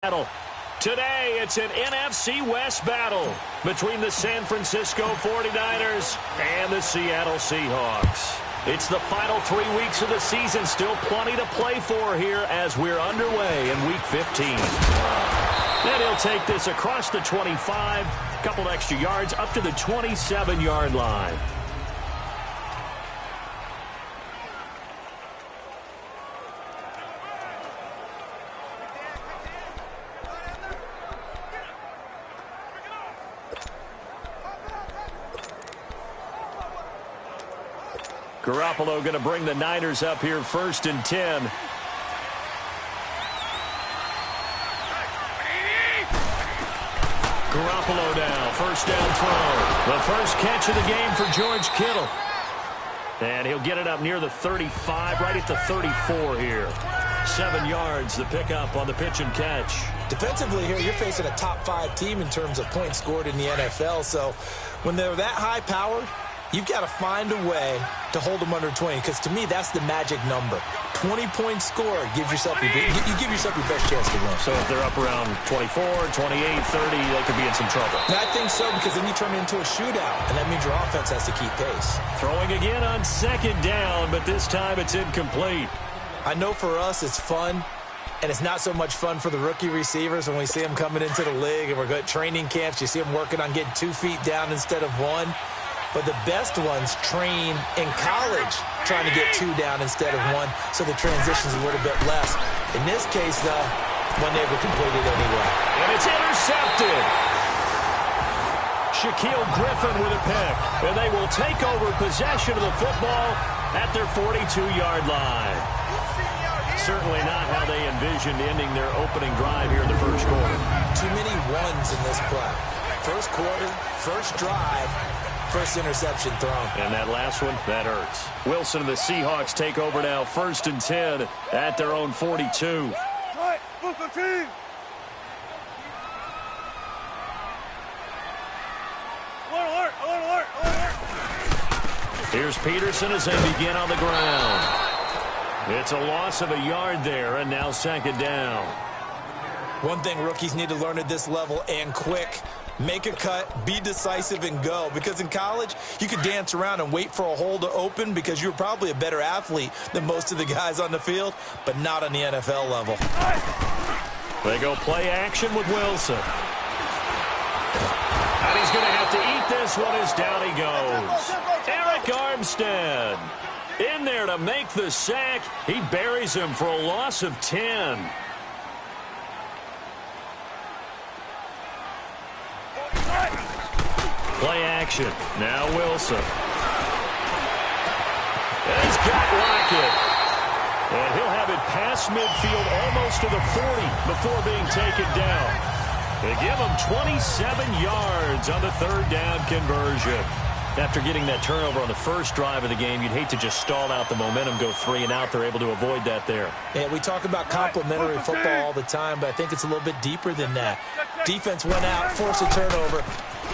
battle. Today, it's an NFC West battle between the San Francisco 49ers and the Seattle Seahawks. It's the final 3 weeks of the season. Still plenty to play for here as we're underway in Week 15. Then he'll take this across the 25, a couple extra yards up to the 27-yard line. Garoppolo going to bring the Niners up here 1st and 10. Garoppolo now, 1st down throw. The first catch of the game for George Kittle. And he'll get it up near the 35, right at the 34 here. 7 yards, the pickup on the pitch and catch. Defensively here, you're facing a top 5 team in terms of points scored in the NFL. So when they're that high powered, you've got to find a way to hold them under 20, because to me, that's the magic number. 20 points scored gives yourself you give yourself your best chance to win. So if they're up around 24, 28, 30, they could be in some trouble. I think so, because then you turn it into a shootout, and that means your offense has to keep pace. Throwing again on 2nd down, but this time it's incomplete. I know for us it's fun, and it's not so much fun for the rookie receivers when we see them coming into the league, and we're going to training camps. You see them working on getting 2 feet down instead of 1. But the best ones train in college trying to get 2 down instead of 1, so the transition's a little bit less. In this case, though, one they were completed anyway. And it's intercepted. Shaquille Griffin with a pick. And they will take over possession of the football at their 42-yard line. Certainly not how they envisioned ending their opening drive here in the first quarter. Too many ones in this play. First quarter, first drive, first interception thrown. And that last one, that hurts. Wilson and the Seahawks take over now, 1st and 10 at their own 42. Here's Peterson as they begin on the ground. It's a loss of a yard there, and now 2nd down. One thing rookies need to learn at this level, and quick: make a cut, be decisive, and go. Because in college, you could dance around and wait for a hole to open because you're probably a better athlete than most of the guys on the field, but not on the NFL level. They go play action with Wilson. And he's going to have to eat this one as down he goes. Eric Armstead in there to make the sack. He buries him for a loss of 10. Play action. Now Wilson. And he's got Lockett. And he'll have it past midfield almost to the 40 before being taken down. They give him 27 yards on the 3rd down conversion. After getting that turnover on the first drive of the game, you'd hate to just stall out the momentum, go 3 and out. They're able to avoid that there. Yeah, we talk about complementary football all the time, but I think it's a little bit deeper than that. Defense went out, forced a turnover,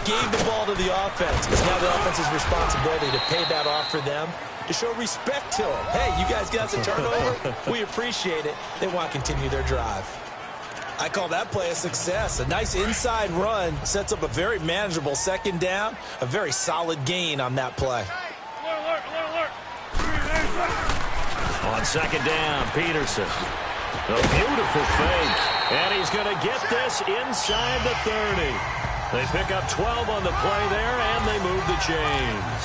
gave the ball to the offense. It's now the offense's responsibility to pay that off for them, to show respect to them. Hey, you guys got the turnover? We appreciate it. They want to continue their drive. I call that play a success. A nice inside run sets up a very manageable 2nd down, a very solid gain on that play. On 2nd down, Peterson. A beautiful fake. And he's going to get this inside the 30. They pick up 12 on the play there, and they move the chains.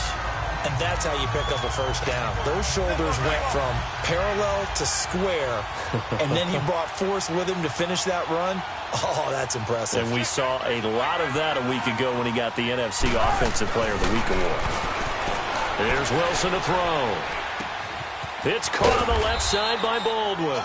And that's how you pick up a 1st down. Those shoulders went from parallel to square, and then he brought force with him to finish that run. Oh, that's impressive. And we saw a lot of that a week ago when he got the NFC Offensive Player of the Week award. Here's Wilson to throw. It's caught on the left side by Baldwin.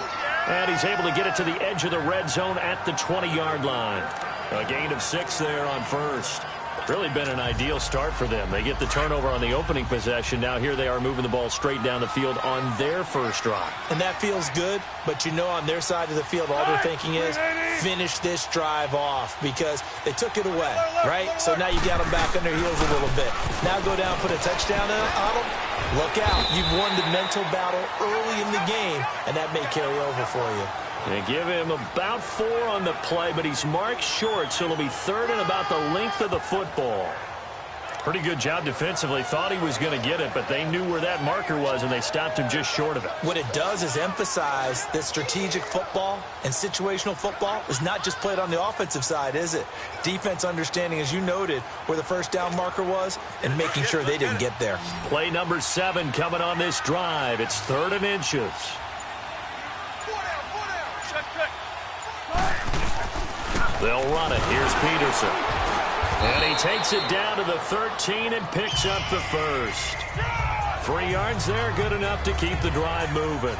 And he's able to get it to the edge of the red zone at the 20-yard line. A gain of 6 there on 1st. Really been an ideal start for them. They get the turnover on the opening possession. Now here they are moving the ball straight down the field on their first drive. And that feels good, but you know on their side of the field all they're thinking is finish this drive off because they took it away, right? So now you got them back on their heels a little bit. Now go down, put a touchdown on them. Look out. You've won the mental battle early in the game, and that may carry over for you. They give him about 4 on the play, but he's marked short, so it'll be 3rd and about the length of the football. Pretty good job defensively. Thought he was going to get it, but they knew where that marker was, and they stopped him just short of it. What it does is emphasize that strategic football and situational football is not just played on the offensive side, is it? Defense understanding, as you noted, where the first down marker was and making sure they didn't get there. Play number 7 coming on this drive. It's 3rd and inches. They'll run it. Here's Peterson. And he takes it down to the 13 and picks up the first. 3 yards there, good enough to keep the drive moving.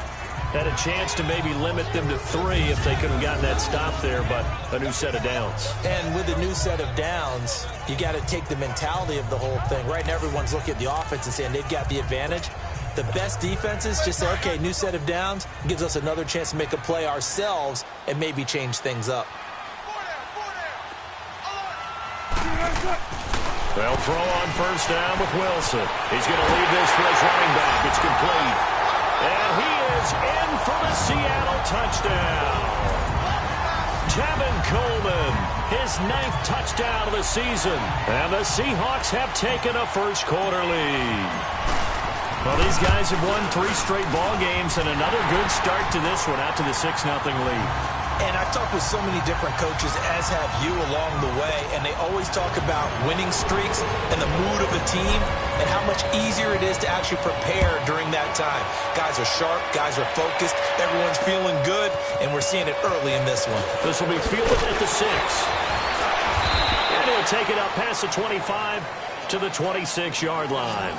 Had a chance to maybe limit them to 3 if they could have gotten that stop there, but a new set of downs. And with a new set of downs, you got to take the mentality of the whole thing. Right now, everyone's looking at the offense and saying they've got the advantage. The best defenses just say, okay, new set of downs gives us another chance to make a play ourselves and maybe change things up. They'll throw on first down with Wilson. He's going to leave this for his running back. It's complete. And he is in for the Seattle touchdown. Tevin Coleman, his 9th touchdown of the season. And the Seahawks have taken a first-quarter lead. Well, these guys have won 3 straight ball games and another good start to this one out to the 6-0 lead. And I've talked with so many different coaches, as have you along the way, and they always talk about winning streaks and the mood of a team and how much easier it is to actually prepare during that time. Guys are sharp, guys are focused, everyone's feeling good, and we're seeing it early in this one. This will be fielded at the 6. And he'll take it up past the 25 to the 26-yard line.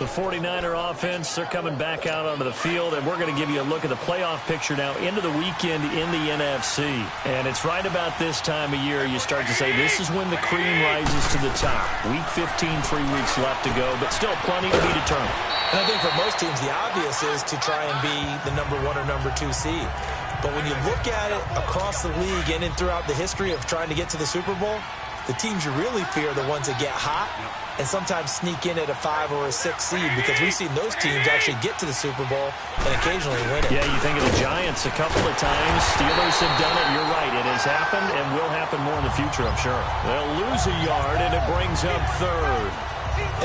The 49er offense, they're coming back out onto the field, and we're going to give you a look at the playoff picture now into the weekend in the NFC. And it's right about this time of year you start to say this is when the cream rises to the top. Week 15, 3 weeks left to go, but still plenty to be determined. And I think for most teams, the obvious is to try and be the number 1 or number 2 seed. But when you look at it across the league and throughout the history of trying to get to the Super Bowl, the teams you really fear are the ones that get hot and sometimes sneak in at a 5 or a 6 seed, because we've seen those teams actually get to the Super Bowl and occasionally win it. Yeah, you think of the Giants a couple of times. Steelers have done it. You're right. It has happened and will happen more in the future, I'm sure. They'll lose a yard, and it brings up 3rd.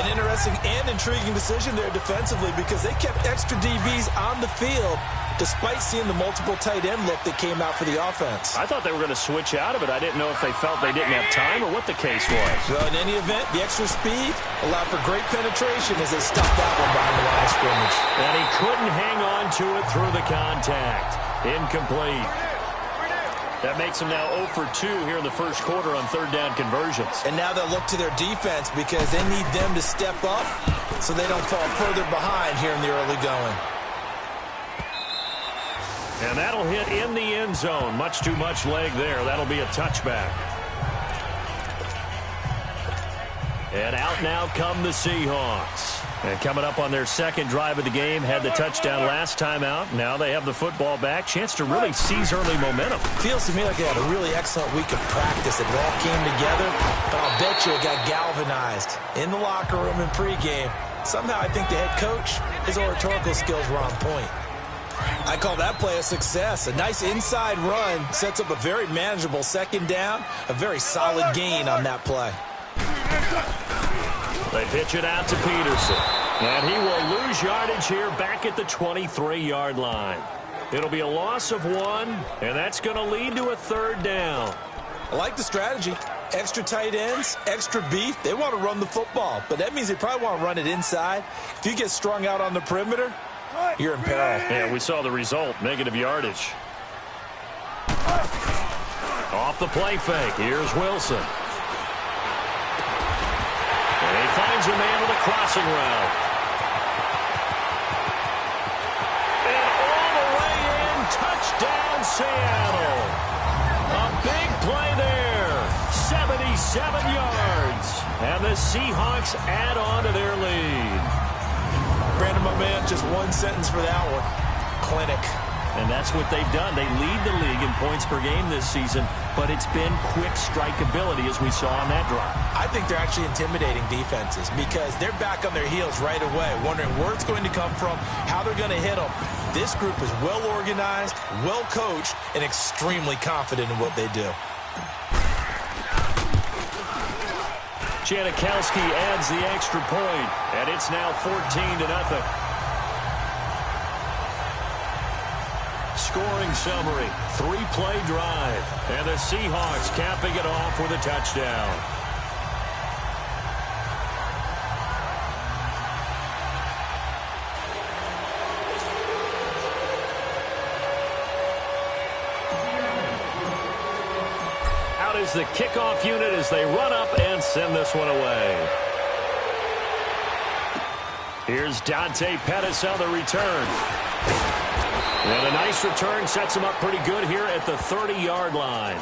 An interesting and intriguing decision there defensively, because they kept extra DBs on the field despite seeing the multiple tight end look that came out for the offense. I thought they were going to switch out of it. I didn't know if they felt they didn't have time or what the case was. Well, in any event, the extra speed allowed for great penetration as they stuffed that one behind the line of scrimmage. And he couldn't hang on to it through the contact. Incomplete. That makes them now 0 for 2 here in the first quarter on 3rd down conversions. And now they'll look to their defense because they need them to step up so they don't fall further behind here in the early going. And that'll hit in the end zone. Much too much leg there. That'll be a touchback. And out now come the Seahawks. And coming up on their 2nd drive of the game, had the touchdown last time out. Now they have the football back. Chance to really seize early momentum. Feels to me like they had a really excellent week of practice. It all came together, but I'll bet you it got galvanized in the locker room in pregame. Somehow I think the head coach, his oratorical skills were on point. I call that play a success. A nice inside run sets up a very manageable 2nd down. A very solid gain on that play. They pitch it out to Peterson. And he will lose yardage here back at the 23-yard line. It'll be a loss of 1, and that's going to lead to a 3rd down. I like the strategy. Extra tight ends, extra beef. They want to run the football, but that means they probably want to run it inside. If you get strung out on the perimeter, you're in peril. Yeah, we saw the result, negative yardage. Off the play fake, here's Wilson. And he finds a man with a crossing route. And all the way in, touchdown Seattle. A big play there, 77 yards. And the Seahawks add on to their lead. Brandon, my man, just one sentence for that one. Clinic. And that's what they've done. They lead the league in points per game this season, but it's been quick strikeability as we saw on that drive. I think they're actually intimidating defenses because they're back on their heels right away, wondering where it's going to come from, how they're going to hit them. This group is well organized, well coached, and extremely confident in what they do. Janikowski adds the extra point, and it's now 14-0. Scoring summary, 3-play drive, and the Seahawks capping it off with a touchdown. Out is the kickoff unit as they run up and send this one away. Here's Dante Pettis on the return. And a nice return sets him up pretty good here at the 30-yard line.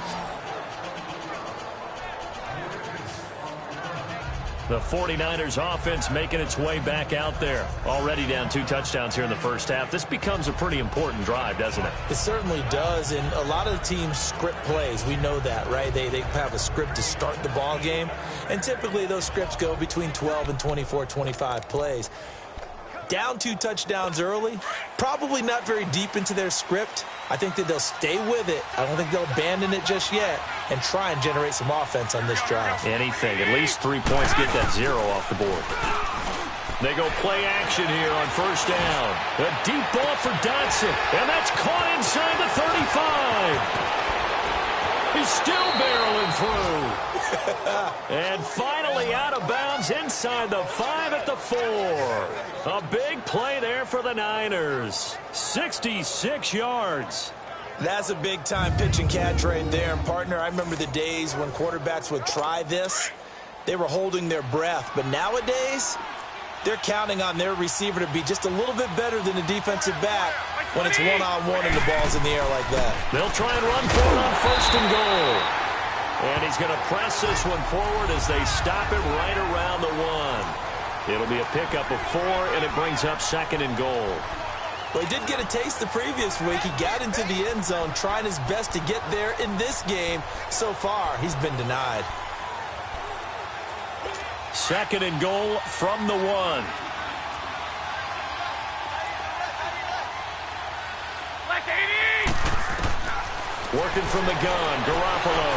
The 49ers offense making its way back out there. Already down 2 touchdowns here in the first half. This becomes a pretty important drive, doesn't it? It certainly does, and a lot of the teams script plays. We know that, right? They have a script to start the ball game, and typically those scripts go between 12 and 24, 25 plays. Down 2 touchdowns early, probably not very deep into their script. I think that they'll stay with it. I don't think they'll abandon it just yet and try and generate some offense on this drive. Anything, at least 3 points, get that 0 off the board. They go play action here on first down. A deep ball for Dotson, and that's caught inside the 35. He's still barreling through. And finally out of bounds inside the 5 at the 4. A big play there for the Niners. 66 yards. That's a big-time pitch and catch right there. And, partner, I remember the days when quarterbacks would try this. They were holding their breath. But nowadays, they're counting on their receiver to be just a little bit better than the defensive back when it's one-on-one and the ball's in the air like that. They'll try and run for it on first and goal. And he's going to press this one forward as they stop it right around the 1. It'll be a pickup of 4, and it brings up second and goal. Well, he did get a taste the previous week. He got into the end zone, trying his best to get there in this game. So far, he's been denied. Second and goal from the 1. Working from the gun, Garoppolo.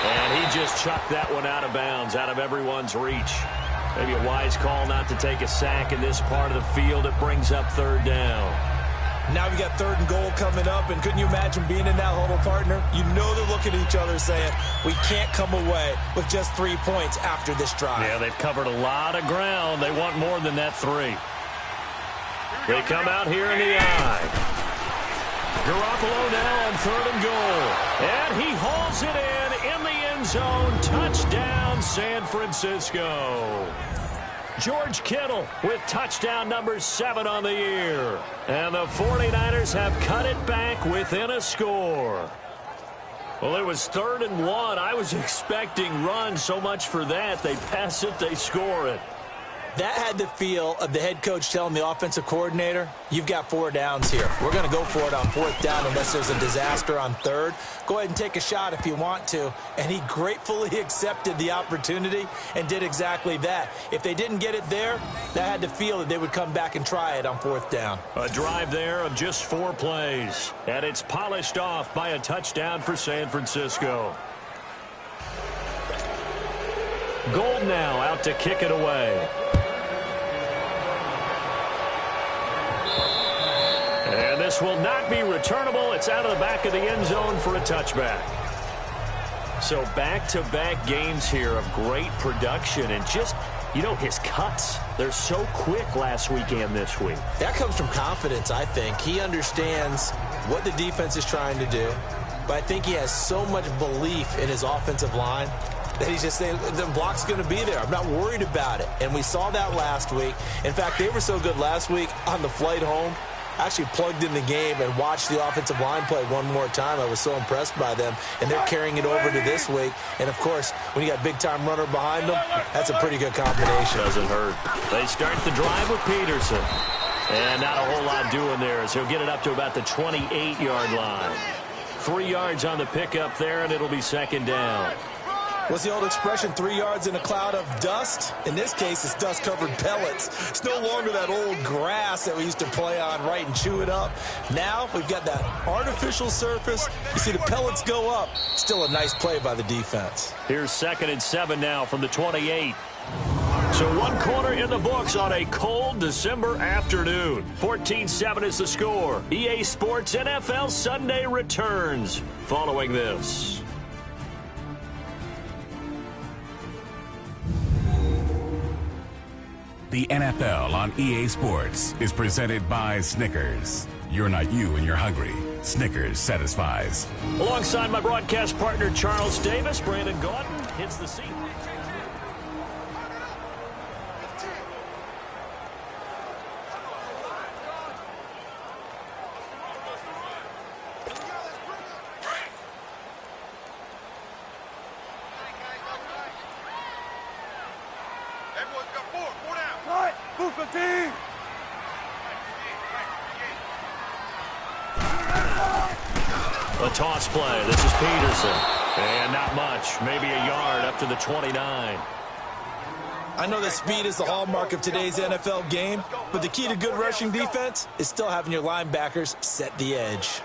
And he just chucked that one out of bounds, out of everyone's reach. Maybe a wise call not to take a sack in this part of the field. It brings up third down. Now we got third and goal coming up, and couldn't you imagine being in that huddle, partner? You know they're looking at each other saying, we can't come away with just 3 points after this drive. Yeah, they've covered a lot of ground. They want more than that 3. They come out here in the eye. Garoppolo now on third and goal. And he hauls it in the end zone. Touchdown, San Francisco. George Kittle with touchdown number 7 on the year. And the 49ers have cut it back within a score. Well, it was 3rd and 1. I was expecting run, so much for that. They pass it, they score it. That had the feel of the head coach telling the offensive coordinator, you've got 4 downs here. We're going to go for it on 4th down unless there's a disaster on 3rd. Go ahead and take a shot if you want to. And he gratefully accepted the opportunity and did exactly that. If they didn't get it there, that had the feel that they would come back and try it on 4th down. A drive there of just 4 plays. And it's polished off by a touchdown for San Francisco. Gold now out to kick it away. And this will not be returnable. It's out of the back of the end zone for a touchback. So back-to-back games here of great production and just, you know, his cuts. They're so quick last week and this week. That comes from confidence, I think. He understands what the defense is trying to do, but I think he has so much belief in his offensive line that he's just saying the block's going to be there. I'm not worried about it. And we saw that last week. In fact, they were so good last week on the flight home. I actually plugged in the game and watched the offensive line play one more time. I was so impressed by them. And they're carrying it over to this week. And, of course, when you got a big-time runner behind them, that's a pretty good combination. Doesn't hurt. They start the drive with Peterson. And not a whole lot doing there, as he'll get it up to about the 28-yard line. 3 yards on the pickup there, and it'll be second down. What's the old expression, 3 yards in a cloud of dust? In this case, it's dust-covered pellets. It's no longer that old grass that we used to play on, right, and chew it up. Now we've got that artificial surface. You see the pellets go up. Still a nice play by the defense. Here's 2nd and 7 now from the 28. So 1 quarter in the books on a cold December afternoon. 14-7 is the score. EA Sports NFL Sunday returns following this. The NFL on EA Sports is presented by Snickers. You're not you when you're hungry. Snickers satisfies. Alongside my broadcast partner, Charles Davis, Brandon Gaudin hits the seat. A toss play. This is Peterson. And not much. Maybe a yard up to the 29. I know that speed is the hallmark of today's NFL game, but the key to good rushing defense is still having your linebackers set the edge.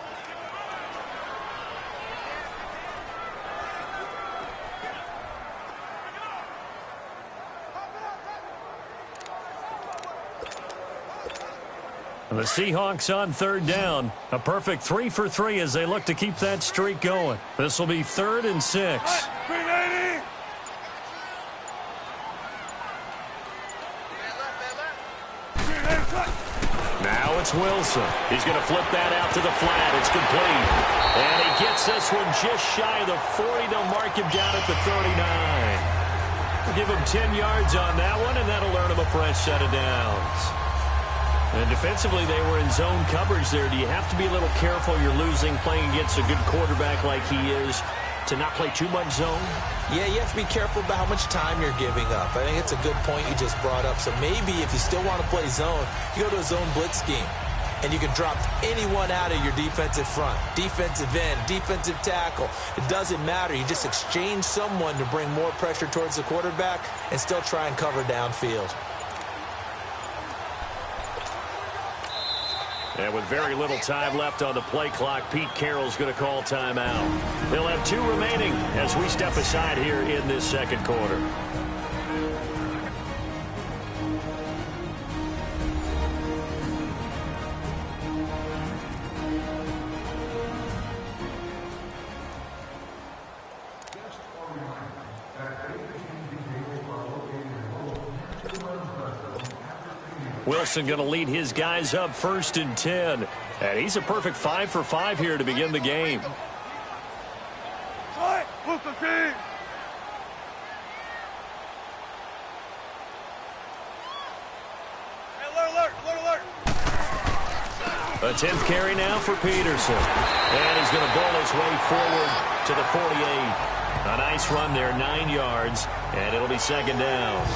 The Seahawks on 3rd down. A perfect 3 for 3 as they look to keep that streak going. This will be 3rd and 6. Now it's Wilson. He's going to flip that out to the flat. It's complete. And he gets this one just shy of the 40. They'll mark him down at the 39. Give him 10 yards on that one, and that'll earn him a fresh set of downs. And defensively, they were in zone coverage there. Do you have to be a little careful? You're losing, playing against a good quarterback like he is, to not play too much zone? Yeah, you have to be careful about how much time you're giving up. I think it's a good point you just brought up. So maybe if you still want to play zone, you go to a zone blitz scheme. And you can drop anyone out of your defensive front. Defensive end, defensive tackle. It doesn't matter. You just exchange someone to bring more pressure towards the quarterback and still try and cover downfield. And with very little time left on the play clock, Pete Carroll's going to call timeout. He'll have 2 remaining as we step aside here in this 2nd quarter. Wilson going to lead his guys up 1st and 10. And he's a perfect 5 for 5 here to begin the game. A 10th carry now for Peterson. And he's going to bowl his way forward to the 48. A nice run there, 9 yards. And it'll be 2nd down.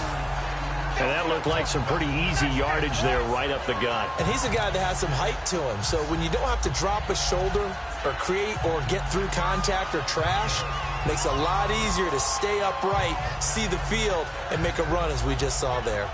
And that looked like some pretty easy yardage there right up the gut. And he's a guy that has some height to him. So when you don't have to drop a shoulder or create or get through contact or trash, makes it a lot easier to stay upright, see the field, and make a run as we just saw there.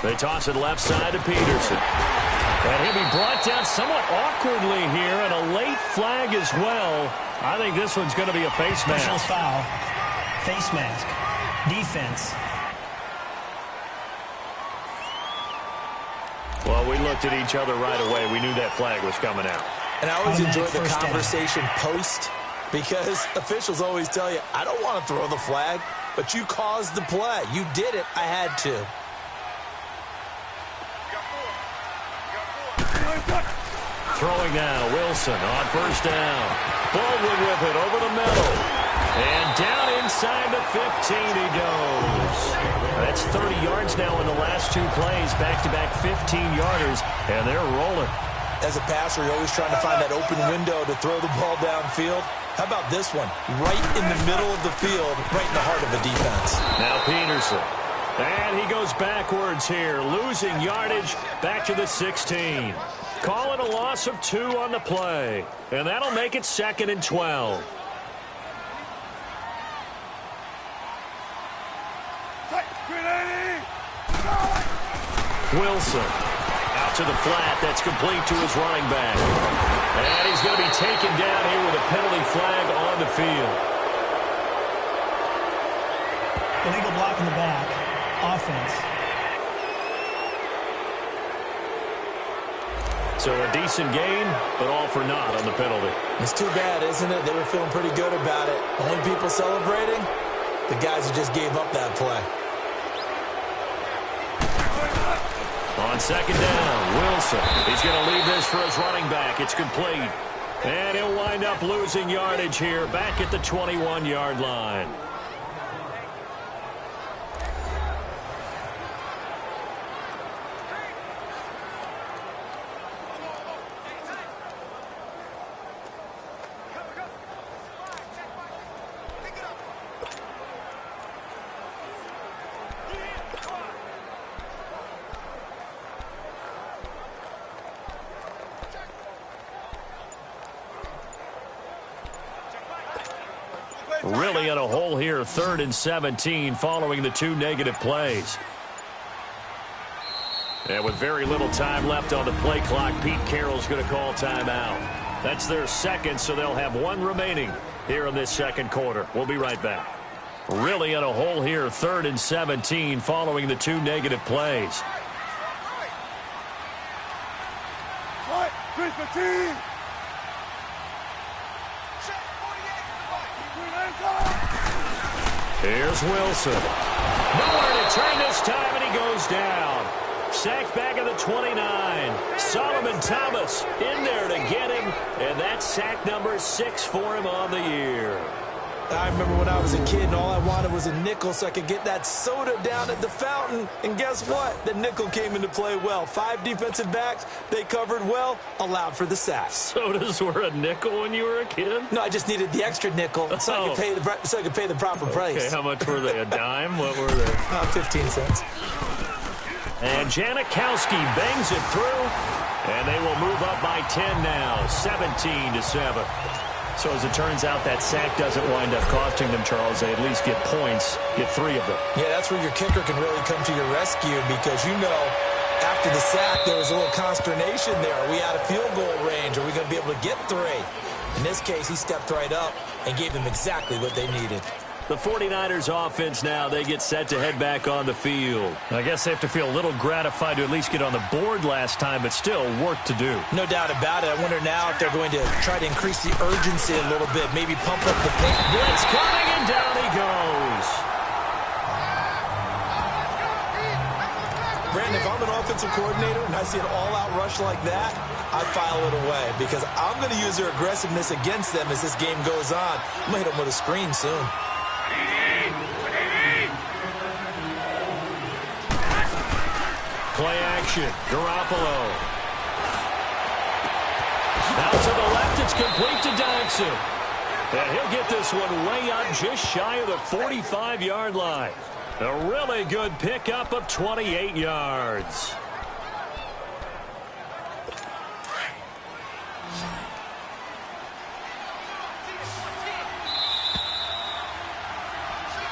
They toss it left side to Peterson. And he'll be brought down somewhat awkwardly here, and a late flag as well. I think this one's going to be a face mask. Personal foul. Face mask. Defense. Well, we looked at each other right away. We knew that flag was coming out. And I always enjoy the first conversation post, because officials always tell you, I don't want to throw the flag, but you caused the play. You did it. I had to. Throwing now, Wilson on 1st down. Baldwin with it over the middle. And down inside the 15 he goes. That's 30 yards now in the last two plays. Back-to-back 15-yarders, and they're rolling. As a passer, you're always trying to find that open window to throw the ball downfield. How about this one? Right in the middle of the field, right in the heart of the defense. Now Peterson. And he goes backwards here, losing yardage back to the 16. Calling a loss of 2 on the play. And that'll make it 2nd and 12. Wilson. Out to the flat. That's complete to his running back. And he's going to be taken down here with a penalty flag on the field. Illegal block in the back. Offense. So a decent gain, but all for naught on the penalty. It's too bad, isn't it? They were feeling pretty good about it. Only people celebrating, the guys who just gave up that play. On 2nd down, Wilson. He's going to leave this for his running back. It's complete. And he'll wind up losing yardage here back at the 21-yard line. Really in a hole here, 3rd and 17 following the 2 negative plays. And with very little time left on the play clock, Pete Carroll's going to call timeout. That's their 2nd, so they'll have 1 remaining here in this 2nd quarter. We'll be right back. Really in a hole here, 3rd and 17 following the 2 negative plays. Here's Wilson. Nowhere to turn this time, and he goes down. Sacked back at the 29. Solomon Thomas in there to get him, and that's sack number 6 for him on the year. I remember when I was a kid and all I wanted was a nickel so I could get that soda down at the fountain. And guess what? The nickel came into play well. 5 defensive backs, they covered well, allowed for the sack. Sodas were a nickel when you were a kid? No, I just needed the extra nickel so I could pay the proper price. Okay, how much were they? A dime? What were they? 15 cents. And Janikowski bangs it through, and they will move up by 10 now, 17-7. So as it turns out, that sack doesn't wind up costing them, Charles. They at least get points, get 3 of them. Yeah, that's where your kicker can really come to your rescue because, you know, after the sack, there was a little consternation there. Are we out of field goal range? Are we going to be able to get 3? In this case, he stepped right up and gave them exactly what they needed. The 49ers offense now, they get set to head back on the field. I guess they have to feel a little gratified to at least get on the board last time, but still work to do. No doubt about it. I wonder now if they're going to try to increase the urgency a little bit, maybe pump up the pace. Blitz coming, and down he goes. Brandon, if I'm an offensive coordinator and I see an all-out rush like that, I file it away because I'm going to use their aggressiveness against them as this game goes on. I'm going to hit them with a screen soon. Play action. Garoppolo. Out to the left. It's complete to Dodson. And he'll get this one way up just shy of the 45-yard line. A really good pickup of 28 yards.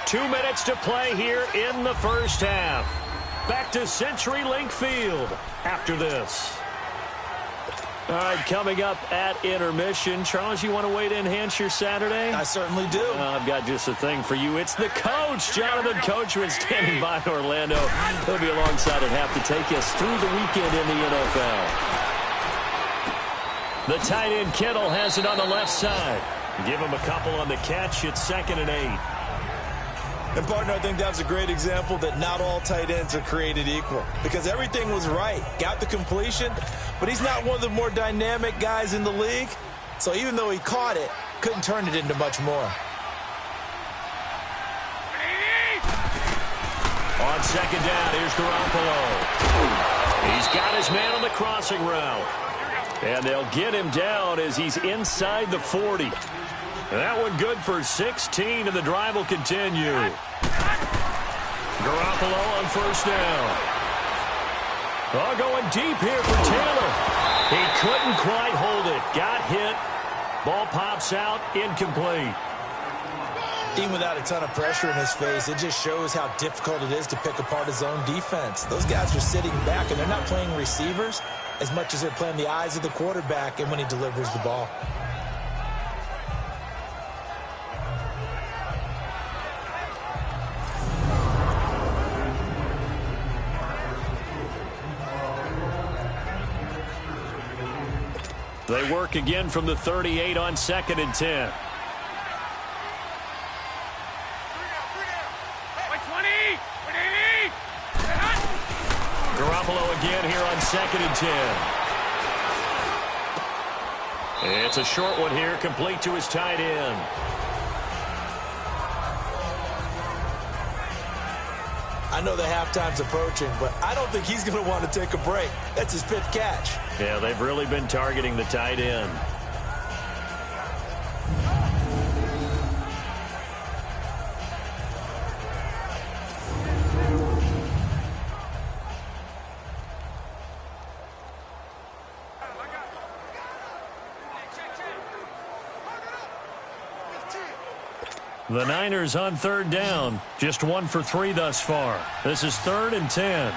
Two minutes to play here in the first half. Back to CenturyLink Field after this. All right, coming up at intermission. Charles, you want to wait to enhance your Saturday? I certainly do. I've got just a thing for you. It's the coach, Jonathan Coachman, standing by in Orlando. He'll be alongside at half to take us through the weekend in the NFL. The tight end Kittle has it on the left side. Give him a couple on the catch. It's 2nd and 8. And, partner, I think that was a great example that not all tight ends are created equal because everything was right. Got the completion, but he's not one of the more dynamic guys in the league. So even though he caught it, couldn't turn it into much more. On second down, here's Garoppolo. He's got his man on the crossing route. And they'll get him down as he's inside the 40. That one good for 16, and the drive will continue. Garoppolo on first down. Oh, going deep here for Taylor. He couldn't quite hold it. Got hit. Ball pops out, incomplete. Even without a ton of pressure in his face, it just shows how difficult it is to pick apart his own defense. Those guys are sitting back, and they're not playing receivers as much as they're playing the eyes of the quarterback and when he delivers the ball. They work again from the 38 on 2nd and 10. Garoppolo again here on 2nd and 10. It's a short one here, complete to his tight end. I know the halftime's approaching, but I don't think he's going to want to take a break. That's his 5th catch. Yeah, they've really been targeting the tight end. The Niners on 3rd down. Just 1 for 3 thus far. This is 3rd and 10.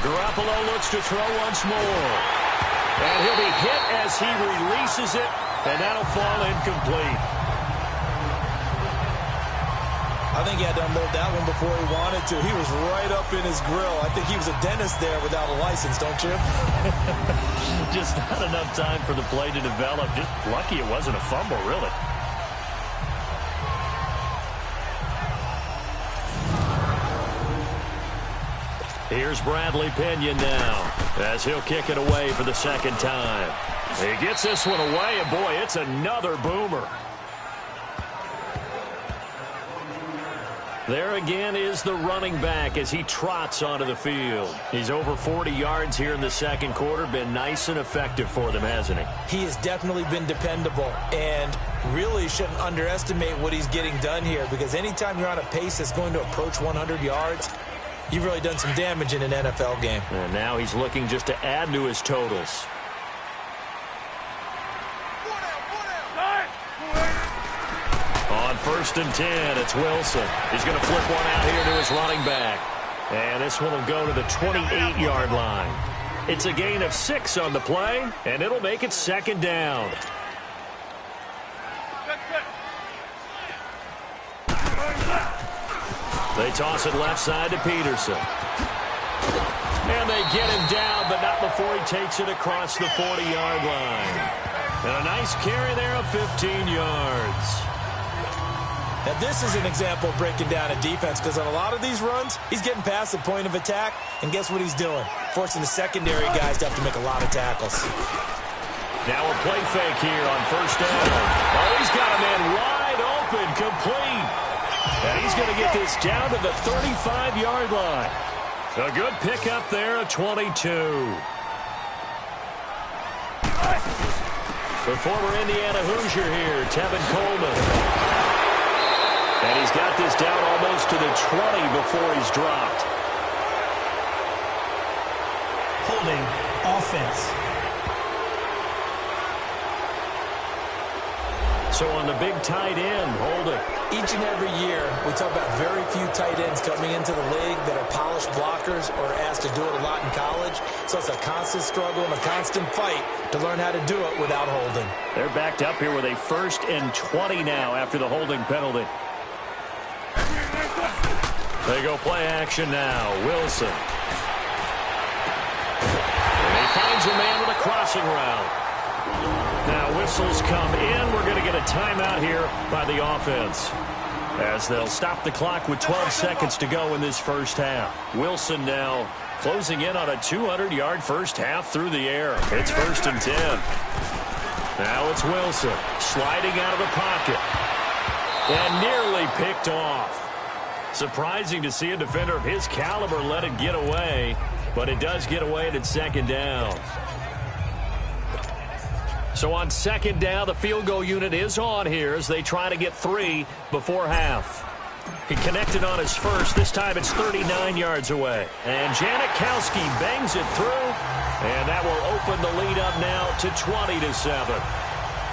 Garoppolo looks to throw once more. And he'll be hit as he releases it, and that'll fall incomplete. I think he had to unload that one before he wanted to. He was right up in his grill. I think he was a dentist there without a license, don't you? Just not enough time for the play to develop. Just lucky it wasn't a fumble, really. Here's Bradley Pinion now as he'll kick it away for the 2nd time. He gets this one away, and boy, it's another boomer. There again is the running back as he trots onto the field. He's over 40 yards here in the 2nd quarter. Been nice and effective for them, hasn't he? He has definitely been dependable, and really shouldn't underestimate what he's getting done here, because anytime you're on a pace that's going to approach 100 yards, you've really done some damage in an NFL game. And now he's looking just to add to his totals. On 1st and 10, it's Wilson. He's going to flip one out here to his running back. And this one will go to the 28-yard line. It's a gain of 6 on the play, and it'll make it 2nd down. They toss it left side to Peterson. And they get him down, but not before he takes it across the 40-yard line. And a nice carry there of 15 yards. Now, this is an example of breaking down a defense, because on a lot of these runs, he's getting past the point of attack, and guess what he's doing? Forcing the secondary guys to have to make a lot of tackles. Now a play fake here on 1st down. Oh, he's got a man wide open, complete. And he's going to get this down to the 35-yard line. A good pickup there, a 22. The former Indiana Hoosier here, Tevin Coleman. And he's got this down almost to the 20 before he's dropped. Holding offense. So on the big tight end, holding. Each and every year, we talk about very few tight ends coming into the league that are polished blockers or asked to do it a lot in college. So it's a constant struggle and a constant fight to learn how to do it without holding. They're backed up here with a 1st and 20 now after the holding penalty. They go play action now. Wilson. And he finds a man with a crossing route. Now whistles come in. We're going to get a timeout here by the offense, as they'll stop the clock with 12 seconds to go in this 1st half. Wilson now closing in on a 200-yard 1st half through the air. It's 1st and 10. Now it's Wilson sliding out of the pocket. And nearly picked off. Surprising to see a defender of his caliber let it get away, but it does get away and it's second down. So on second down, the field goal unit is on here as they try to get 3 before half. He connected on his first. This time it's 39 yards away. And Janikowski bangs it through, and that will open the lead up now to 20-7.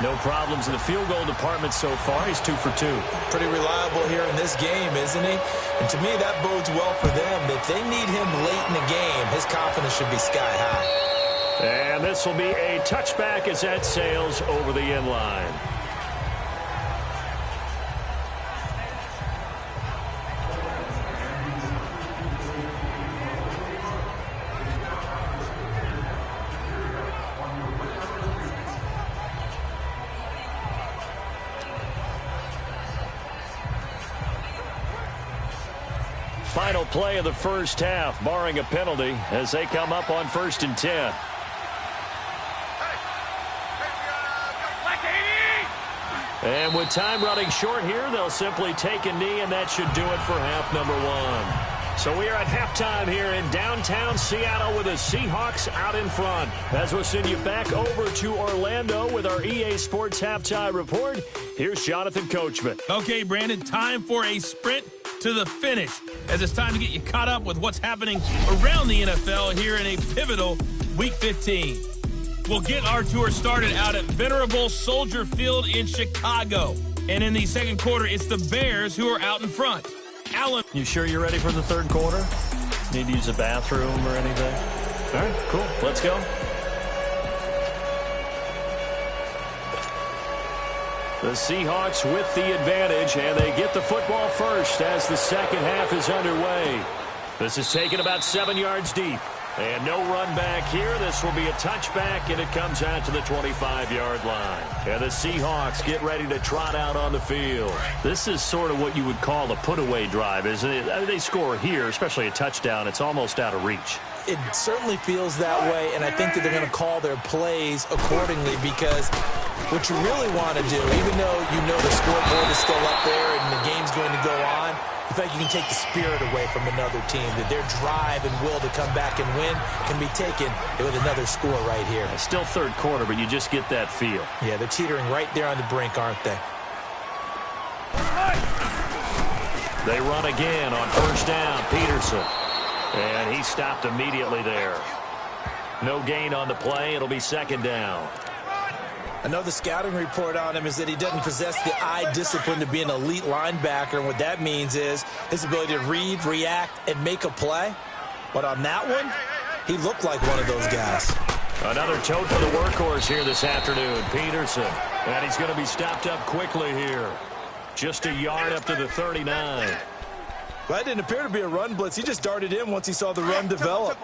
No problems in the field goal department so far. He's 2 for 2. Pretty reliable here in this game, isn't he? And to me, that bodes well for them. If they need him late in the game, his confidence should be sky high. And this will be a touchback as that sails over the end line. Final play of the first half, barring a penalty, as they come up on 1st and 10. And with time running short here, they'll simply take a knee, and that should do it for half number 1. So we are at halftime here in downtown Seattle with the Seahawks out in front. As we'll send you back over to Orlando with our EA Sports Halftime Report, here's Jonathan Coachman. Okay, Brandon, time for a sprint to the finish, as it's time to get you caught up with what's happening around the NFL here in a pivotal Week 15. We'll get our tour started out at Venerable Soldier Field in Chicago. And in the second quarter, it's the Bears who are out in front. Allen. You sure you're ready for the third quarter? Need to use a bathroom or anything? All right, cool. Let's go. The Seahawks with the advantage, and they get the football first as the second half is underway. This is taken about 7 yards deep. And no run back here. This will be a touchback, and it comes out to the 25-yard line. And the Seahawks get ready to trot out on the field. This is sort of what you would call a put-away drive, isn't it? I mean, they score here, especially a touchdown. It's almost out of reach. It certainly feels that way, and I think that they're going to call their plays accordingly, because what you really want to do, even though you know the scoreboard is still up there and the game's going to go on, in fact, you can take the spirit away from another team, that their drive and will to come back and win can be taken with another score right here. It's still third quarter, but you just get that feel. Yeah, they're teetering right there on the brink, aren't they? They run again on first down, Peterson. And he stopped immediately there. No gain on the play. It'll be second down. I know the scouting report on him is that he doesn't possess the eye discipline to be an elite linebacker, and what that means is his ability to read, react, and make a play. But on that one, he looked like one of those guys. Another tote for the workhorse here this afternoon, Peterson. And he's going to be stopped up quickly here. Just a yard up to the 39. Well, that didn't appear to be a run blitz. He just darted in once he saw the run develop.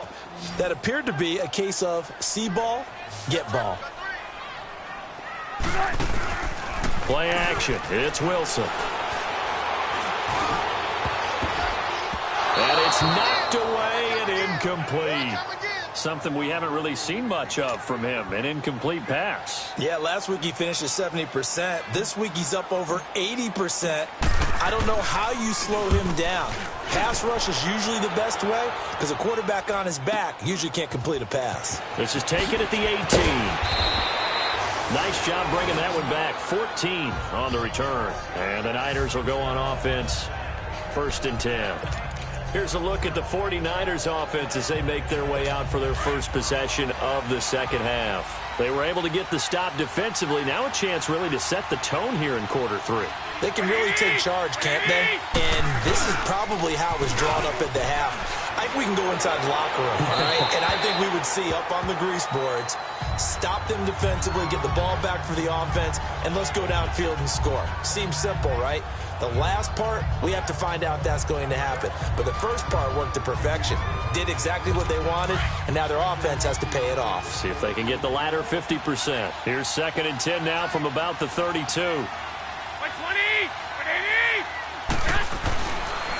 That appeared to be a case of see ball, get ball. Play action. It's Wilson. And it's knocked away and incomplete. Something we haven't really seen much of from him, an incomplete pass. Yeah, last week he finished at 70%. This week he's up over 80%. I don't know how you slow him down. Pass rush is usually the best way because a quarterback on his back usually can't complete a pass. This is taken at the 18. Nice job bringing that one back. 14 on the return. And the Niners will go on offense. 1st and 10. Here's a look at the 49ers offense as they make their way out for their first possession of the second half. They were able to get the stop defensively. Now a chance really to set the tone here in quarter 3. They can really take charge, can't they? And this is probably how it was drawn up at the half. I think we can go inside the locker room, all right? And I think we would see up on the grease boards, stop them defensively, get the ball back for the offense, and let's go downfield and score. Seems simple, right? The last part, we have to find out that's going to happen. But the first part worked to perfection. Did exactly what they wanted, and now their offense has to pay it off. See if they can get the latter 50%. Here's 2nd and 10 now from about the 32.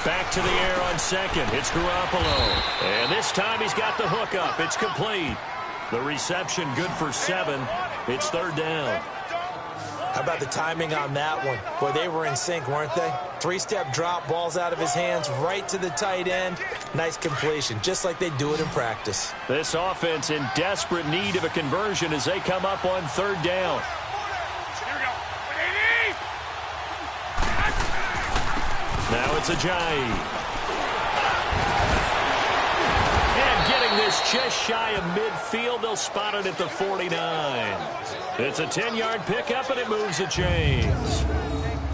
Back to the air on second. It's Garoppolo. And this time he's got the hook up. It's complete. The reception good for 7. It's 3rd down. How about the timing on that one? Boy, they were in sync, weren't they? Three-step drop, balls out of his hands, right to the tight end. Nice completion, just like they do it in practice. This offense in desperate need of a conversion as they come up on third down. Now it's Ajayi. And getting this just shy of midfield, they'll spot it at the 49. It's a 10-yard pickup, and it moves the chains.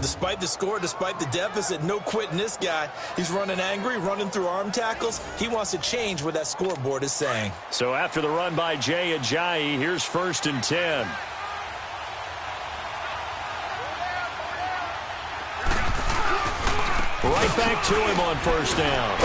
Despite the score, despite the deficit, no quitting this guy. He's running angry, running through arm tackles. He wants to change what that scoreboard is saying. So after the run by Jay Ajayi, here's 1st and 10. Right back to him on 1st down.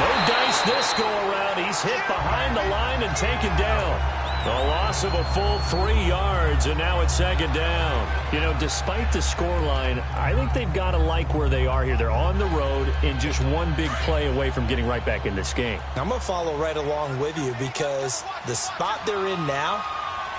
No dice this go-around. He's hit behind the line and taken down. A loss of a full 3 yards, and now it's 2nd down. You know, despite the scoreline, I think they've got to like where they are here. They're on the road and just one big play away from getting right back in this game. I'm going to follow right along with you because the spot they're in now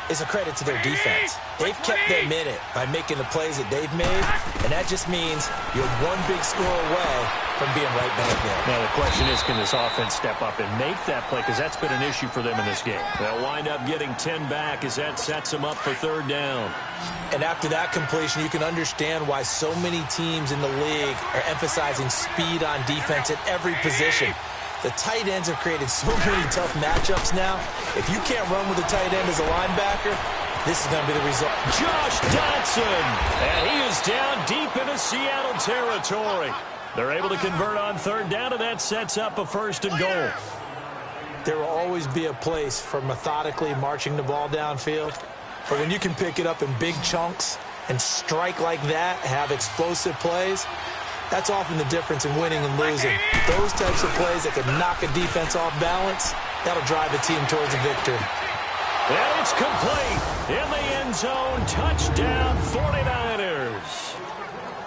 is a credit to their defense. They've kept them in it by making the plays that they've made, and that just means you're one big score away from being right back there. Now, the question is, can this offense step up and make that play? Because that's been an issue for them in this game. They'll wind up getting 10 back as that sets them up for 3rd down. And after that completion, you can understand why so many teams in the league are emphasizing speed on defense at every position. The tight ends have created so many tough matchups now. If you can't run with a tight end as a linebacker, this is going to be the result. Josh Dotson, and he is down deep into Seattle territory. They're able to convert on 3rd down, and that sets up a 1st and goal. There will always be a place for methodically marching the ball downfield. But when you can pick it up in big chunks and strike like that, have explosive plays, that's often the difference in winning and losing. Those types of plays that can knock a defense off balance, that'll drive a team towards a victory. And it's complete. In the end zone, touchdown 49ers.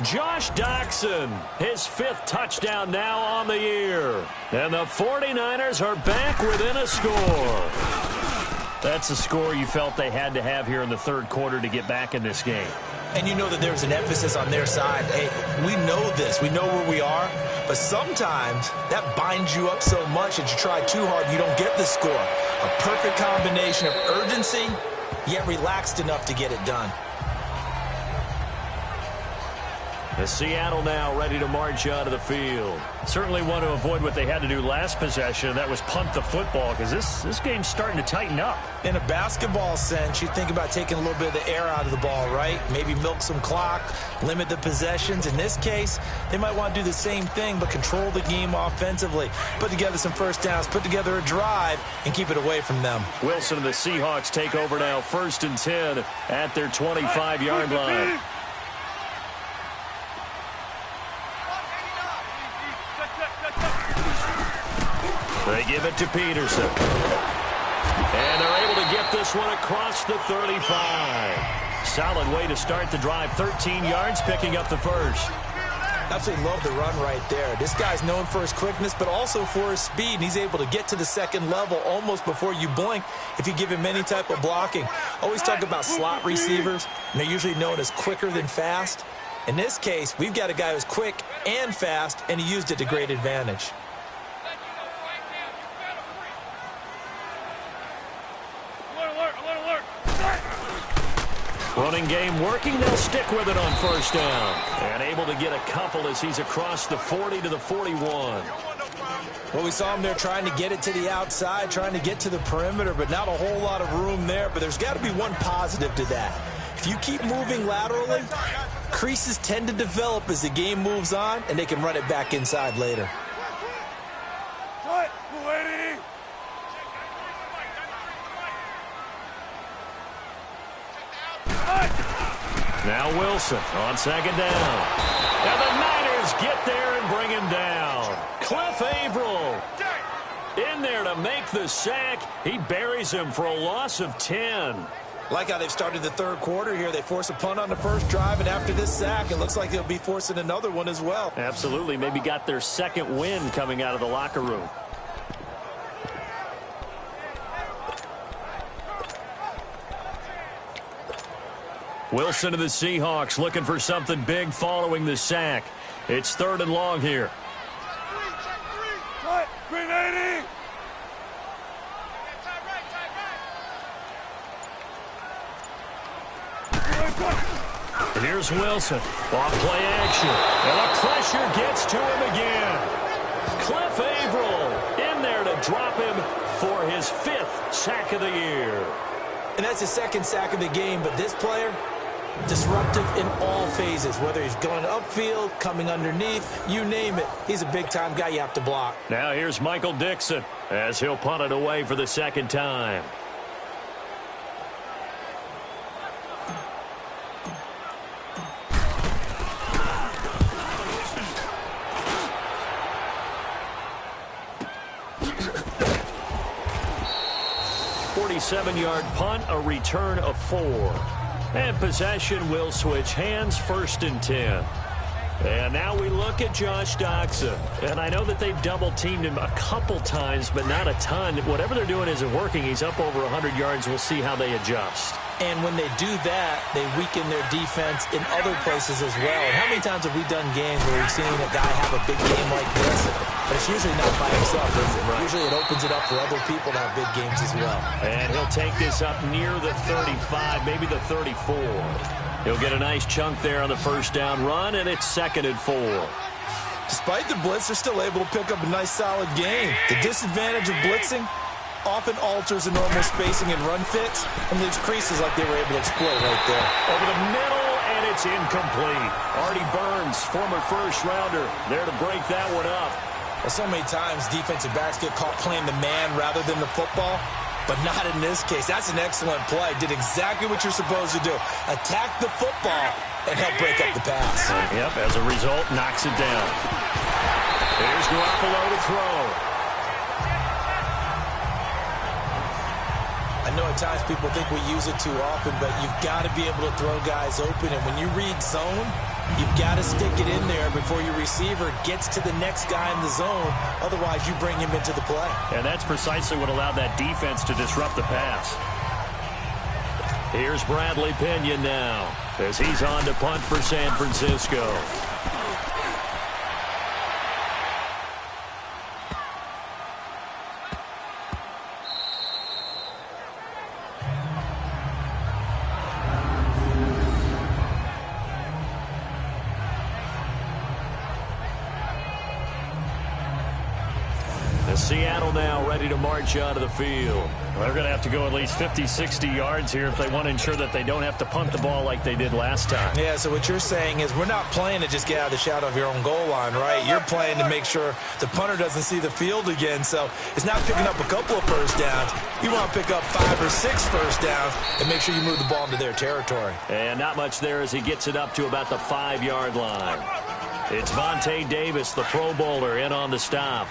Josh Dotson, his 5th touchdown now on the year. And the 49ers are back within a score. That's a score you felt they had to have here in the 3rd quarter to get back in this game. And you know that there's an emphasis on their side. Hey, we know this. We know where we are. But sometimes that binds you up so much that you try too hard, you don't get the score. A perfect combination of urgency, yet relaxed enough to get it done. The Seattle now ready to march out of the field. Certainly want to avoid what they had to do last possession. That was punt the football, because this game's starting to tighten up. In a basketball sense, you think about taking a little bit of the air out of the ball, right? Maybe milk some clock, limit the possessions. In this case, they might want to do the same thing, but control the game offensively. Put together some 1st downs, put together a drive, and keep it away from them. Wilson and the Seahawks take over now, 1st and 10 at their 25-yard line. They give it to Peterson. And they're able to get this one across the 35. Solid way to start the drive. 13 yards, picking up the 1st. Absolutely love the run right there. This guy's known for his quickness, but also for his speed. And he's able to get to the 2nd level almost before you blink if you give him any type of blocking. Always talk about slot receivers, and they're usually known as quicker than fast. In this case, we've got a guy who's quick and fast, and he used it to great advantage. Running game working. They'll stick with it on 1st down. And able to get a couple as he's across the 40 to the 41. Well, we saw him there trying to get it to the outside, trying to get to the perimeter, but not a whole lot of room there. But there's got to be one positive to that. If you keep moving laterally, creases tend to develop as the game moves on, and they can run it back inside later. Now Wilson on 2nd down. And the Niners get there and bring him down. Cliff Averill in there to make the sack. He buries him for a loss of 10. Like how they've started the 3rd quarter here. They force a punt on the 1st drive, and after this sack, it looks like they'll be forcing another one as well. Absolutely. Maybe got their 2nd win coming out of the locker room. Wilson of the Seahawks looking for something big following the sack. It's 3rd and long here. And here's Wilson. Off play action. And the pressure gets to him again. Cliff Averill in there to drop him for his 5th sack of the year. And that's his 2nd sack of the game, but this player, disruptive in all phases, whether he's going upfield, coming underneath, you name it. He's a big-time guy you have to block. Now here's Michael Dixon as he'll punt it away for the 2nd time. Seven-yard punt, a return of 4. And possession will switch hands, 1st and 10. And now we look at Josh Doxson. And I know that they've double-teamed him a couple times, but not a ton. Whatever they're doing isn't working. He's up over 100 yards. We'll see how they adjust. And when they do that, they weaken their defense in other places as well. And how many times have we done games where we've seen a guy have a big game like this? But it's usually not by himself, is it? Right. Usually it opens it up for other people to have big games as well. And he'll take this up near the 35, maybe the 34. He'll get a nice chunk there on the 1st down run, and it's 2nd and 4. Despite the blitz, they're still able to pick up a nice, solid game. The disadvantage of blitzing often alters the normal spacing and run fits and leaves creases like they were able to exploit right there. Over the middle, and it's incomplete. Artie Burns, former 1st-rounder, there to break that one up. Well, so many times defensive backs get caught playing the man rather than the football, but not in this case. That's an excellent play. Did exactly what you're supposed to do. Attack the football and help break up the pass. Yep, as a result, knocks it down. Here's Garoppolo to throw. I know at times people think we use it too often, but you've got to be able to throw guys open. And when you read zone, you've got to stick it in there before your receiver gets to the next guy in the zone. Otherwise, you bring him into the play. And that's precisely what allowed that defense to disrupt the pass. Here's Bradley Pinion now as he's on to punt for San Francisco. Seattle now ready to march out of the field. They're going to have to go at least 50, 60 yards here if they want to ensure that they don't have to punt the ball like they did last time. Yeah, so what you're saying is we're not playing to just get out of the shadow of your own goal line, right? You're playing to make sure the punter doesn't see the field again. So it's not picking up a couple of 1st downs. You want to pick up 5 or 6 1st downs and make sure you move the ball into their territory. And not much there as he gets it up to about the 5-yard line. It's Vontae Davis, the Pro Bowler, in on the stop.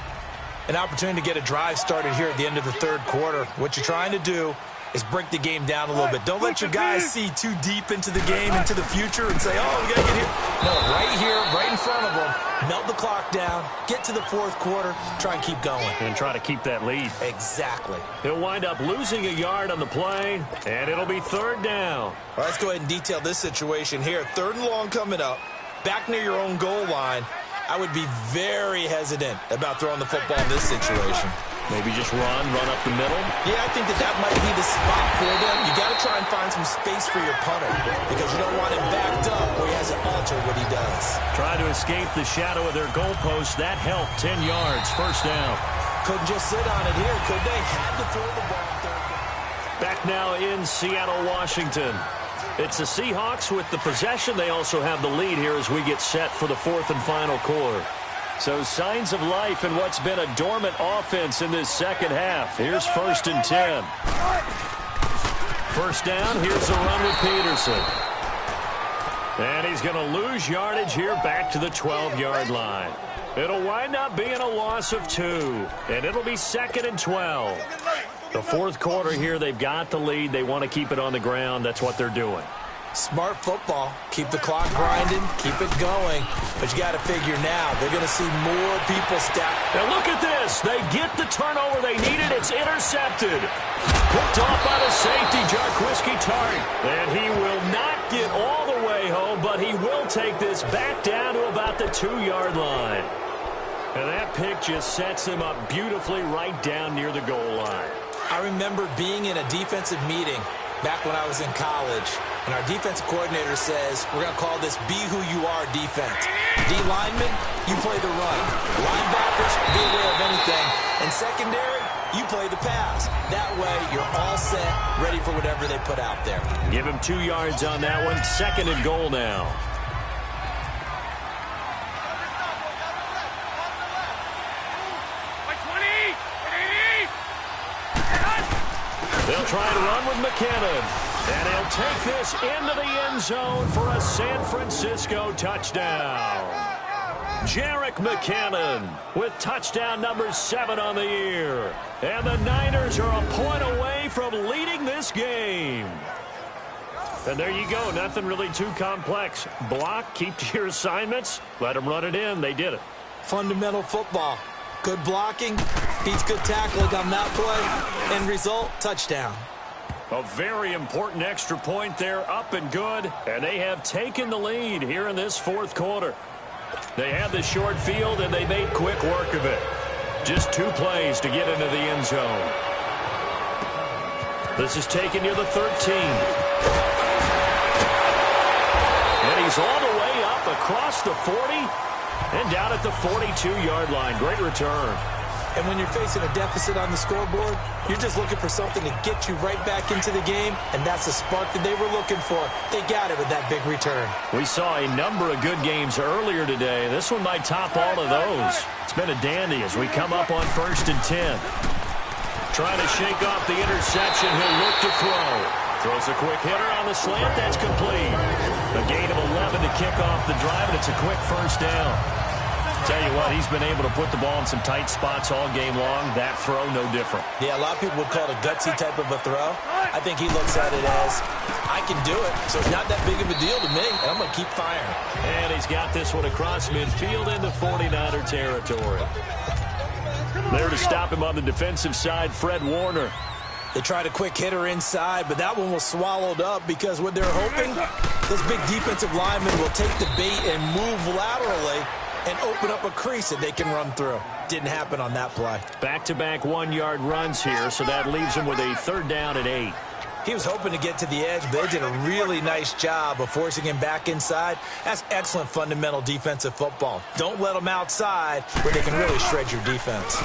An opportunity to get a drive started here at the end of the 3rd quarter. What you're trying to do is break the game down a little bit. Don't let your guys see too deep into the game, into the future, and say, oh, we got to get here. No, right here, right in front of them, melt the clock down, get to the 4th quarter, try and keep going. And try to keep that lead. Exactly. He'll wind up losing a yard on the play, and it'll be 3rd down. All right, let's go ahead and detail this situation here. 3rd and long coming up, back near your own goal line. I would be very hesitant about throwing the football in this situation. Maybe just run up the middle? Yeah, I think that might be the spot for them. You got to try and find some space for your punter because you don't want him backed up where he has to alter what he does. Trying to escape the shadow of their goalpost. That helped. 10 yards, 1st down. Couldn't just sit on it here, could they? Had to throw the ball. Back now in Seattle, Washington. It's the Seahawks with the possession. They also have the lead here as we get set for the 4th and final quarter. So signs of life in what's been a dormant offense in this 2nd half. Here's 1st and 10. 1st down. Here's a run with Peterson. And he's going to lose yardage here back to the 12-yard line. It'll wind up being a loss of 2. And it'll be 2nd and 12. The 4th quarter here, they've got the lead. They want to keep it on the ground. That's what they're doing. Smart football. Keep the clock grinding, keep it going. But you got to figure now, they're going to see more people step. Now look at this. They get the turnover they needed. It's intercepted. Picked off by the safety, Jarquiski Tart. And he will not get all the way home, but he will take this back down to about the 2-yard line. And that pick just sets him up beautifully right down near the goal line. I remember being in a defensive meeting back when I was in college, and our defensive coordinator says, we're going to call this be who you are defense. D linemen, you play the run. Linebackers, be aware of anything. And secondary, you play the pass. That way, you're all set, ready for whatever they put out there. Give him 2 yards on that one. 2nd and goal now. They'll try to run with McKinnon. And he'll take this into the end zone for a San Francisco touchdown. Jerick McKinnon with touchdown number 7 on the year. And the Niners are a point away from leading this game. And there you go. Nothing really too complex. Block, keep to your assignments, let them run it in. They did it. Fundamental football. Good blocking, beats good tackling on that play. End result, touchdown. A very important extra point there, up and good. And they have taken the lead here in this 4th quarter. They had the short field, and they made quick work of it. Just 2 plays to get into the end zone. This is taken near the 13. And he's all the way up across the 40 and down at the 42-yard line. Great return. And when you're facing a deficit on the scoreboard, you're just looking for something to get you right back into the game, and that's the spark that they were looking for. They got it with that big return. We saw a number of good games earlier today. This one might top all of those. It's been a dandy as we come up on 1st and 10. Trying to shake off the interception. He'll look to throw. Throws a quick hitter on the slant. That's complete. A gain of 11 to kick off the drive, and it's a quick 1st down. Tell you what, he's been able to put the ball in some tight spots all game long. That throw, no different. Yeah, a lot of people would call it a gutsy type of a throw. I think he looks at it as, I can do it, so it's not that big of a deal to me, and I'm going to keep firing. And he's got this one across midfield into 49er territory. There to stop him on the defensive side, Fred Warner. They tried a quick hitter inside, but that one was swallowed up because what they're hoping, those big defensive linemen will take the bait and move laterally and open up a crease that they can run through. Didn't happen on that play. Back-to-back 1-yard runs here, so that leaves him with a 3rd down and 8. He was hoping to get to the edge, but they did a really nice job of forcing him back inside. That's excellent fundamental defensive football. Don't let them outside where they can really shred your defense.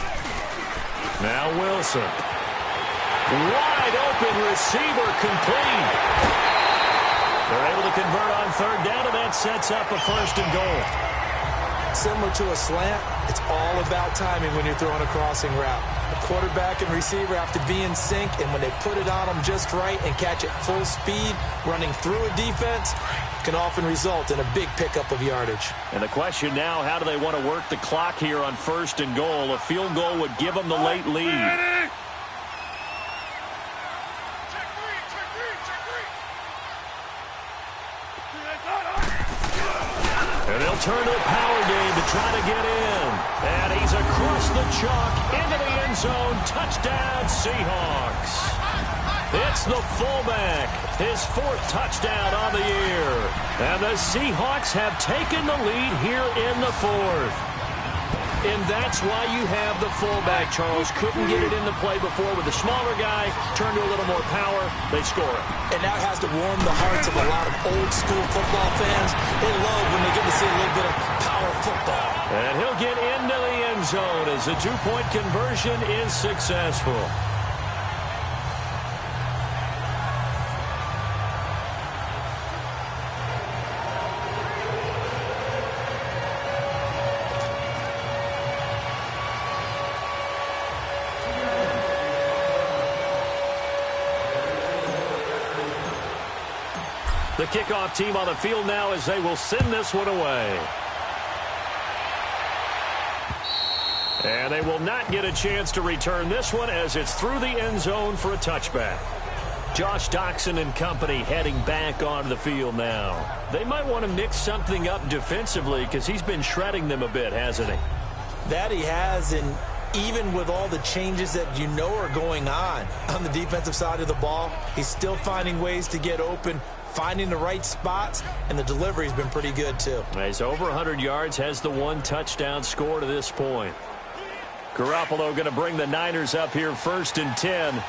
Now Wilson. Wide open receiver complete. They're able to convert on 3rd down, and that sets up a 1st and goal. Similar to a slant, it's all about timing when you're throwing a crossing route. The quarterback and receiver have to be in sync, and when they put it on them just right and catch it full speed, running through a defense, can often result in a big pickup of yardage. And the question now, how do they want to work the clock here on 1st and goal? A field goal would give them the late lead. And they'll turn to a power game to try to get in. And he's across the chalk into the end zone. Touchdown, Seahawks. It's the fullback, his 4th touchdown on the year. And the Seahawks have taken the lead here in the 4th. And that's why you have the fullback, Charles. Couldn't get it into play before with the smaller guy. Turned to a little more power. They score it. And that has to warm the hearts of a lot of old-school football fans. They love when they get to see a little bit of power football. And he'll get into the end zone as the 2-point conversion is successful. The kickoff team on the field now as they will send this one away. And they will not get a chance to return this one as it's through the end zone for a touchback. Josh Doxson and company heading back onto the field now. They might want to mix something up defensively because he's been shredding them a bit, hasn't he? That he has, and even with all the changes that you know are going on the defensive side of the ball, he's still finding ways to get open, finding the right spots, and the delivery's been pretty good too. He's over 100 yards, has the 1 touchdown score to this point. Garoppolo going to bring the Niners up here 1st and 10.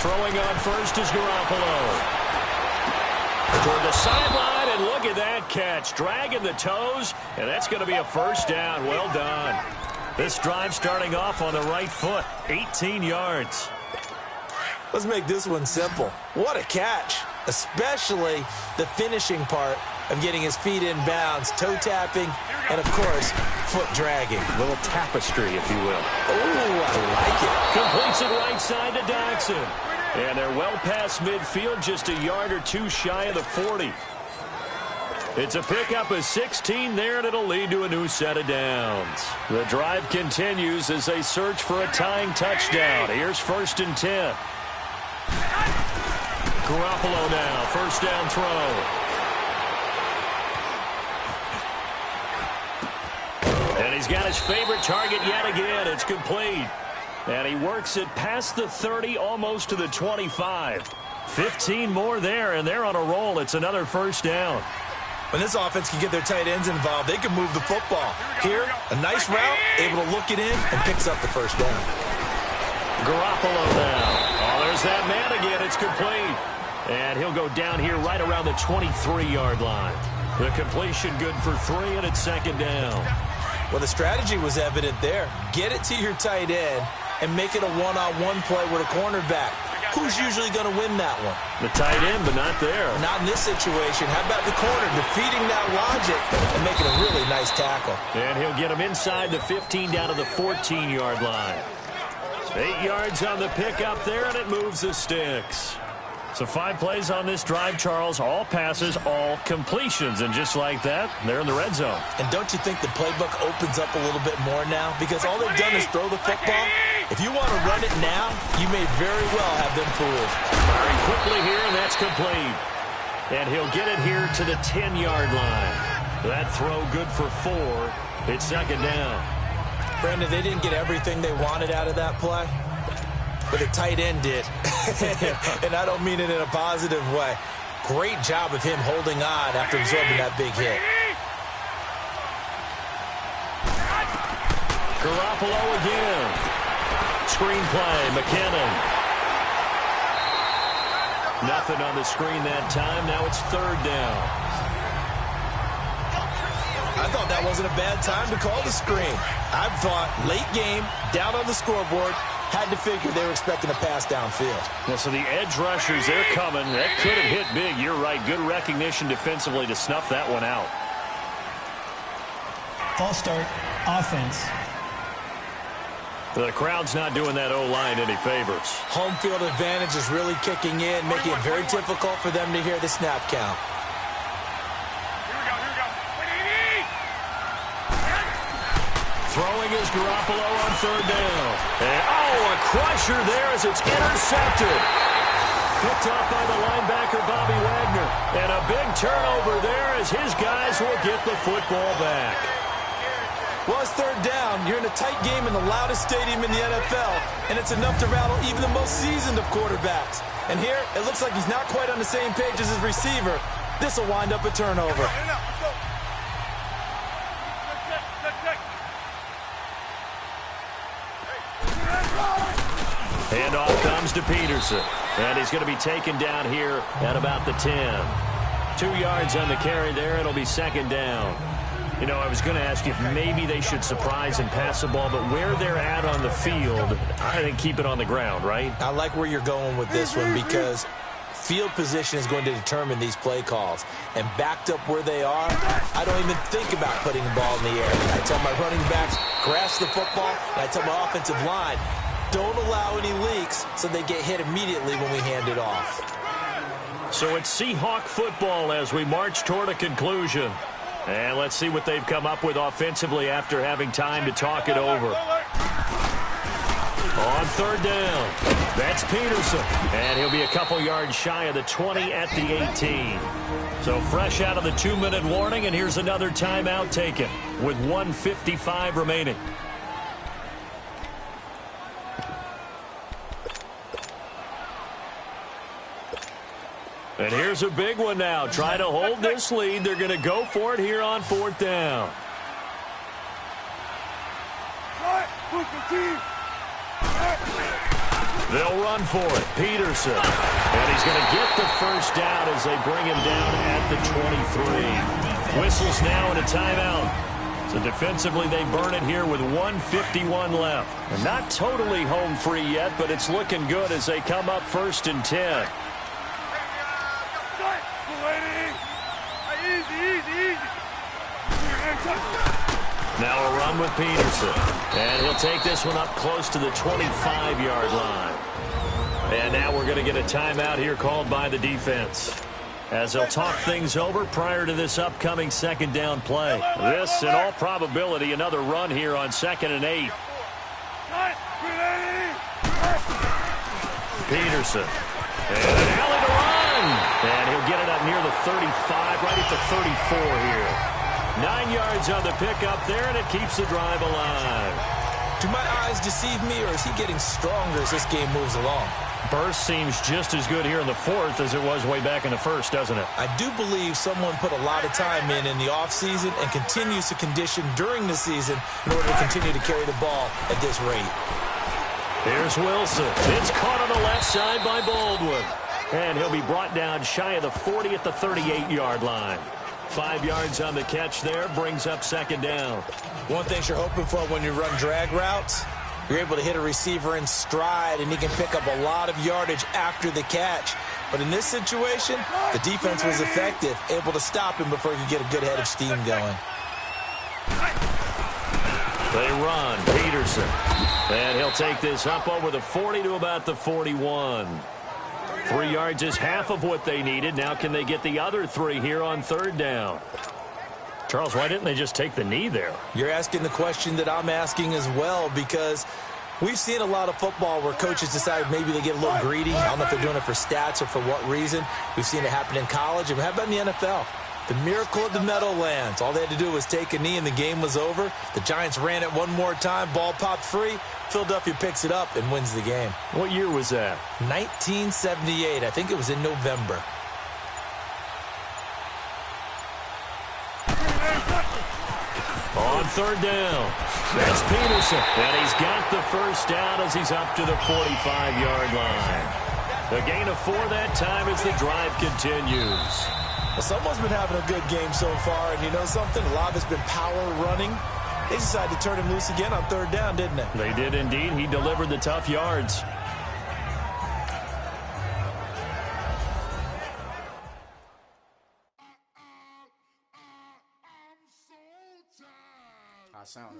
Throwing on first is Garoppolo. Toward the sideline, and look at that catch. Dragging the toes, and that's going to be a 1st down. Well done. This drive starting off on the right foot. 18 yards. Let's make this one simple. What a catch, especially the finishing part of getting his feet in bounds, toe tapping, and, of course, foot dragging. A little tapestry, if you will. Oh, I like it. Completes it right side to Doxson. And they're well past midfield, just a yard or 2 shy of the 40. It's a pickup of 16 there, and it'll lead to a new set of downs. The drive continues as they search for a tying touchdown. Here's 1st and 10. Garoppolo now, 1st down throw. And he's got his favorite target yet again. It's complete. And he works it past the 30, almost to the 25. 15 more there, and they're on a roll. It's another 1st down. When this offense can get their tight ends involved, they can move the football. Here, a nice route, able to look it in, and picks up the 1st down. Garoppolo now. Oh, there's that man again. It's complete. And he'll go down here right around the 23-yard line. The completion good for 3, and it's 2nd down. Well, the strategy was evident there. Get it to your tight end and make it a one-on-one play with a cornerback. Who's usually going to win that one? The tight end, but not there. Not in this situation. How about the corner defeating that logic and making a really nice tackle? And he'll get him inside the 15 down to the 14-yard line. 8 yards on the pickup there, and it moves the sticks. So 5 plays on this drive, Charles. All passes, all completions. And just like that, they're in the red zone. And don't you think the playbook opens up a little bit more now? Because all they've done is throw the football. If you want to run it now, you may very well have them fooled. Very quickly here, and that's complete. And he'll get it here to the 10-yard line. That throw good for 4. It's 2nd down. Brandon, they didn't get everything they wanted out of that play, but the tight end did. And I don't mean it in a positive way. Great job of him holding on after absorbing that big hit. Garoppolo again. Screen play, McKinnon. Nothing on the screen that time. Now it's 3rd down. I thought that wasn't a bad time to call the screen. I thought late game, down on the scoreboard, had to figure they were expecting a pass downfield. Well, so the edge rushers, they're coming. That could have hit big. You're right. Good recognition defensively to snuff that one out. False start, offense. The crowd's not doing that O-line any favors. Home field advantage is really kicking in, making it very difficult for them to hear the snap count. Throwing is Garoppolo on 3rd down. And, a crusher there as it's intercepted. Picked up by the linebacker, Bobby Wagner. And a big turnover there as his guys will get the football back. Well, it's 3rd down. You're in a tight game in the loudest stadium in the NFL, and it's enough to rattle even the most seasoned of quarterbacks. And here, it looks like he's not quite on the same page as his receiver. This will wind up a turnover. Handoff comes to Peterson. And he's going to be taken down here at about the 10. 2 yards on the carry there. It'll be 2nd down. You know, I was going to ask you if maybe they should surprise and pass the ball, but where they're at on the field, I think keep it on the ground, right? I like where you're going with this one because field position is going to determine these play calls. And backed up where they are, I don't even think about putting the ball in the air. I tell my running backs, grasp the football, and I tell my offensive line, don't allow any leaks so they get hit immediately when we hand it off. So it's Seahawk football as we march toward a conclusion. And let's see what they've come up with offensively after having time to talk it over. On third down, that's Peterson. And he'll be a couple yards shy of the 20 at the 18. So fresh out of the 2-minute warning, and here's another timeout taken with 1:55 remaining. And here's a big one now. Trying to hold this lead. They're going to go for it here on fourth down. They'll run for it. Peterson. And he's going to get the first down as they bring him down at the 23. Whistles now and a timeout. So defensively they burn it here with 1:51 left. And not totally home free yet, but it's looking good as they come up 1st and 10. Now a run with Peterson. And he'll take this one up close to the 25-yard line. And now we're going to get a timeout here called by the defense, as they'll talk things over prior to this upcoming second down play. This, in all probability, another run here on 2nd and 8. Peterson. And an alley to run. And he'll get it up near the 35, right at the 34 here. 9 yards on the pickup there, and it keeps the drive alive. Do my eyes deceive me, or is he getting stronger as this game moves along? Burst seems just as good here in the 4th as it was way back in the 1st, doesn't it? I do believe someone put a lot of time in the offseason and continues to condition during the season in order to continue to carry the ball at this rate. Here's Wilson. It's caught on the left side by Baldwin. And he'll be brought down shy of the 40 at the 38-yard line. 5 yards on the catch there, brings up 2nd down. One thing you're hoping for when you run drag routes, you're able to hit a receiver in stride, and he can pick up a lot of yardage after the catch. But in this situation, the defense was effective, able to stop him before he could get a good head of steam going. They run. Peterson. And he'll take this up over the 40 to about the 41. 3 yards is half of what they needed. Now can they get the other 3 here on 3rd down? Charles, why didn't they just take the knee there? You're asking the question that I'm asking as well, because we've seen a lot of football where coaches decide maybe they get a little greedy. I don't know if they're doing it for stats or for what reason. We've seen it happen in college. And how about in the NFL? The miracle of the Meadowlands. All they had to do was take a knee and the game was over. The Giants ran it one more time. Ball popped free. Philadelphia picks it up and wins the game. What year was that? 1978. I think it was in November. On 3rd down, that's Peterson. And he's got the first down as he's up to the 45-yard line. A gain of 4 that time as the drive continues. Well, someone's been having a good game so far, and you know something? A lot of it's been power running. They decided to turn him loose again on 3rd down, didn't they? They did indeed. He delivered the tough yards. I sound